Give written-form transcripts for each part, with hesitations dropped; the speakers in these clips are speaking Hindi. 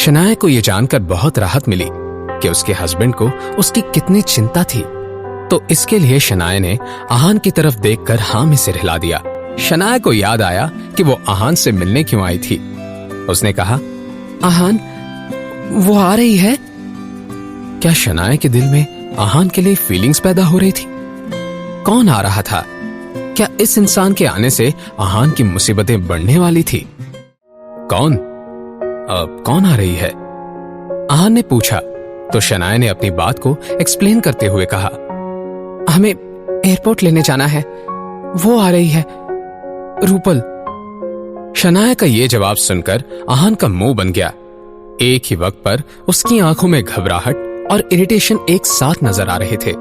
शनाया को यह जानकर बहुत राहत मिली कि उसके हस्बैंड को उसकी कितनी चिंता थी। तो इसके लिए शनाया ने आहान की तरफ देखकर हाँ में सिर हिला दिया। शनाया को याद आया कि वो आहान से मिलने क्यों आई थी। उसने कहा, आहान, वो आ रही है? क्या शनाया के दिल में आहान के लिए फीलिंग्स पैदा हो रही थी? कौन आ रहा था? क्या इस इंसान के आने से आहान की मुसीबतें बढ़ने वाली थी? कौन आ रही है? आहान ने पूछा तो शनाया ने अपनी बात को एक्सप्लेन करते हुए कहा, हमें एयरपोर्ट लेने जाना है, वो आ रही है, रूपल। शनाया का ये जवाब सुनकर आहान का मुंह बन गया। एक ही वक्त पर उसकी आंखों में घबराहट और इरिटेशन एक साथ नजर आ रहे थे।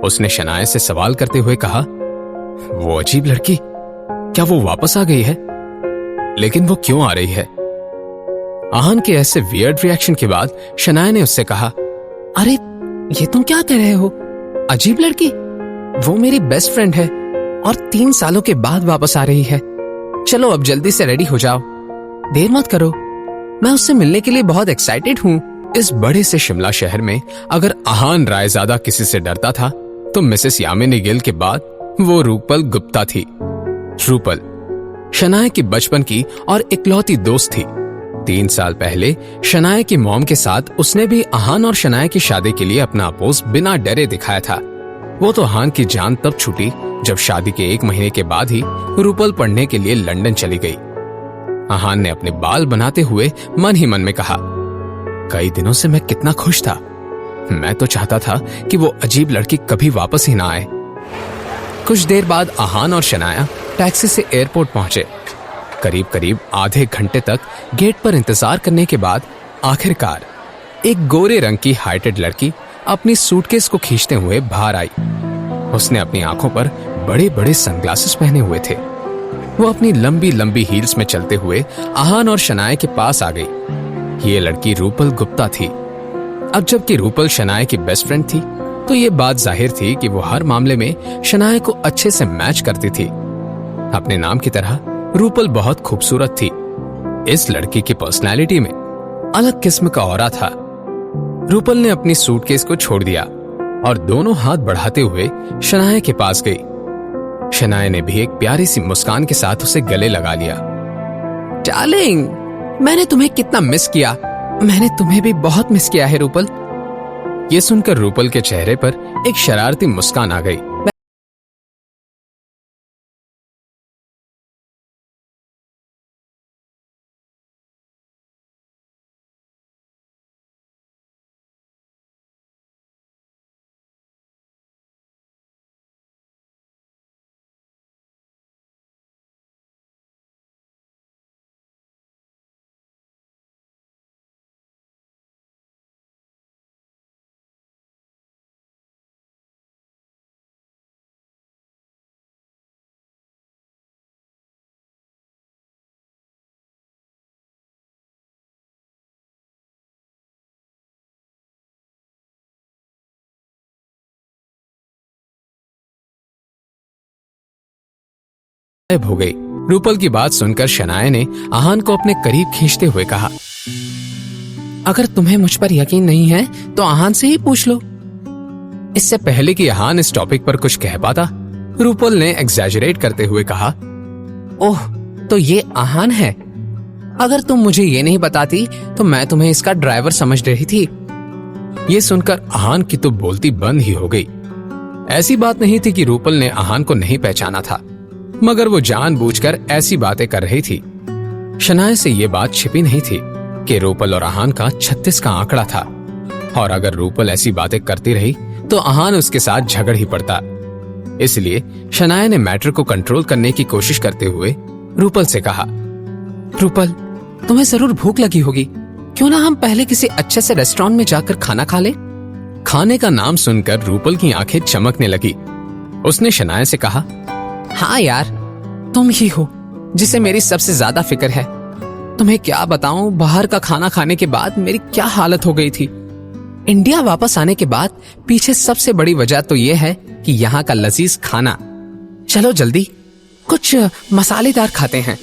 उसने शनाया से सवाल करते हुए कहा, वो अजीब लड़की, क्या वो वापस आ गई है? लेकिन वो क्यों आ रही है? आहान के ऐसे वियर्ड रिएक्शन के बाद शनाया ने उससे कहा, अरे ये तुम क्या कह रहे हो? अजीब लड़की? वो मेरी बेस्ट फ्रेंड है और 3 सालों के बाद वापस आ रही है। चलो अब जल्दी से रेडी हो जाओ, देर मत करो, मैं उससे मिलने के लिए बहुत एक्साइटेड हूं। इस बड़े से शिमला शहर में अगर आहान रायजादा किसी से डरता था तो मिसेस यामिनी गिल के बाद वो रूपल गुप्ता थी। रूपल शनाया की बचपन की और इकलौती दोस्त थी। 3 साल पहले शनाया की मॉम के साथ उसने भी आहान और शनाया की शादी के लिए अपना अपोज बिना डरे दिखाया था। वो तो आहान की जान तब छूटी जब शादी के 1 महीने के बाद ही रूपल पढ़ने के लिए लंदन चली गई। आहान ने अपने बाल बनाते हुए मन ही मन में कहा, कई दिनों से मैं कितना खुश था। मैं तो चाहता था कि वो अजीब लड़की कभी वापस ही ना आए। कुछ देर बाद आहान और शनाया टैक्सी से एयरपोर्ट पहुंचे। करीब करीब आधे घंटे तक गेट पर इंतजार करने के बाद आखिरकार एक गोरे रंग की हाइटेड लड़की अपनी सूटकेस को खींचते हुए बाहर आई। उसने अपनी आंखों पर बड़े बड़े सनग्लासेस पहने हुए थे। वो अपनी लंबी लंबी हील्स में चलते हुए आहान और शनाया के पास आ गई। ये लड़की रूपल गुप्ता थी। अब जबकि रूपल शनाया की बेस्ट फ्रेंड थी तो ये बात जाहिर थी कि वो हर मामले में शनाया को अच्छे से मैच करती थी। अपने नाम की तरह रूपल बहुत खूबसूरत थी। इस लड़की की पर्सनैलिटी में अलग किस्म का ऑरा था। रूपल ने अपनी सूटकेस को छोड़ दिया और दोनों हाथ बढ़ाते हुए शनाया के पास गई। शनाया ने भी एक प्यारी सी मुस्कान के साथ उसे गले लगा लिया। डार्लिंग, मैंने तुम्हें कितना मिस किया। मैंने तुम्हें भी बहुत मिस किया है रूपल। ये सुनकर रूपल के चेहरे पर एक शरारती मुस्कान आ गई। हो गई। रूपल की बात सुनकर शनाया ने आहान को अपने करीब खींचते हुए कहा, अगर तुम्हें मुझ पर यकीन नहीं है तो आहान से ही पूछ लो। इससे पहले कि आहान इस टॉपिक पर कुछ कह पाता, रूपल ने एग्जैजरेट करते हुए कहा, ओह, तो ये आहान है। अगर तुम मुझे ये नहीं बताती तो मैं तुम्हें इसका ड्राइवर समझ रही थी। ये सुनकर आहान की तो बोलती बंद ही हो गई। ऐसी बात नहीं थी कि रूपल ने आहान को नहीं पहचाना था, मगर वो जानबूझकर ऐसी बातें कर रही थी। शनाया से ये बात छिपी नहीं थी कि रूपल और आहान का 36 का आंकड़ा था, और अगर रूपल ऐसी बातें करती रही तो आहान उसके साथ झगड़ ही पड़ता। इसलिए शनाया ने मैटर को कंट्रोल करने की कोशिश करते हुए रूपल से कहा, रूपल, तुम्हें जरूर भूख लगी होगी, क्यों ना हम पहले किसी अच्छे से रेस्टोरेंट में जाकर खाना खा ले। खाने का नाम सुनकर रूपल की आंखें चमकने लगी। उसने शनाया से कहा, हाँ यार, तुम ही हो जिसे मेरी सबसे ज्यादा फिक्र है। तुम्हें क्या बताऊं, बाहर का खाना खाने के बाद मेरी क्या हालत हो गई थी। इंडिया वापस आने के बाद पीछे सबसे बड़ी वजह तो यह है कि यहाँ का लजीज खाना। चलो जल्दी कुछ मसालेदार खाते हैं।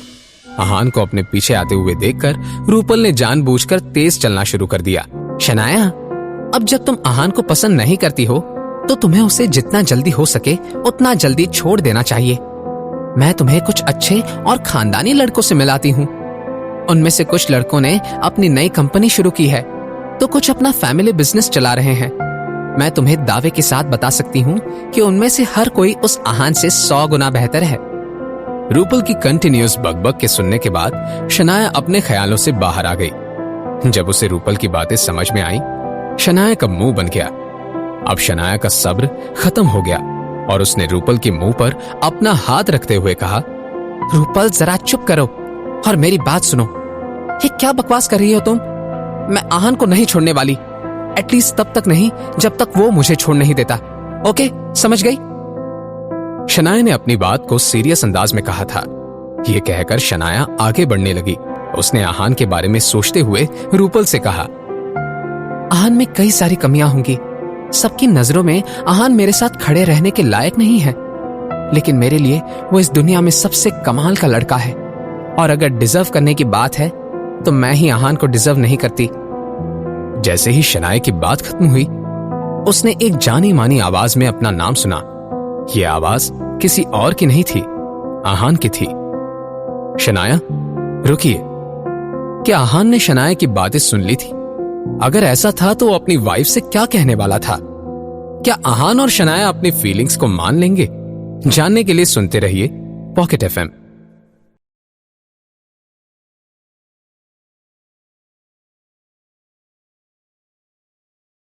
आहान को अपने पीछे आते हुए देखकर रूपल ने जानबूझकर तेज चलना शुरू कर दिया। शनाया, अब जब तुम आहान को पसंद नहीं करती हो तो तुम्हें उसे जितना जल्दी हो सके उतना जल्दी छोड़ देना चाहिए। मैं तुम्हें कुछ अच्छे और खानदानी लड़कों से मिलाती हूँ। उनमें से कुछ लड़कों ने अपनी नई कंपनी शुरू की है तो कुछ अपना फैमिली बिजनेस चला रहे हैं। मैं तुम्हें दावे के साथ बता सकती हूँ कि उनमें से हर कोई उस आहान से 100 गुना बेहतर है। रूपल की कंटिन्यूअस बकबक के सुनने के बाद शनाया अपने ख्यालों से बाहर आ गई। जब उसे रूपल की बातें समझ में आई, शनाया का मुंह बन गया। अब शनाया का सब्र खत्म हो गया और उसने रूपल के मुंह पर अपना हाथ रखते हुए कहा, रूपल जरा चुप करो और मेरी बात सुनो। ये क्या बकवास कर रही हो तुम? मैं आहान को नहीं छोड़ने वाली, एटलीस्ट तब तक नहीं जब तक वो मुझे छोड़ नहीं देता। ओके, समझ गई? शनाया ने अपनी बात को सीरियस अंदाज में कहा था। यह कहकर शनाया आगे बढ़ने लगी। उसने आहान के बारे में सोचते हुए रूपल से कहा, आहान में कई सारी कमियां होंगी। सबकी नजरों में आहान मेरे साथ खड़े रहने के लायक नहीं है, लेकिन मेरे लिए वो इस दुनिया में सबसे कमाल का लड़का है। और अगर डिजर्व करने की बात है तो मैं ही आहान को डिजर्व नहीं करती। जैसे ही शनाया की बात खत्म हुई, उसने एक जानी मानी आवाज में अपना नाम सुना। यह आवाज किसी और की नहीं थी, आहान की थी। शनाया, रुकिए। क्या आहान ने शनाया की बातें सुन ली थी? अगर ऐसा था तो वो अपनी वाइफ से क्या कहने वाला था? क्या आहान और शनाया अपनी फीलिंग्स को मान लेंगे? जानने के लिए सुनते रहिए पॉकेट FM।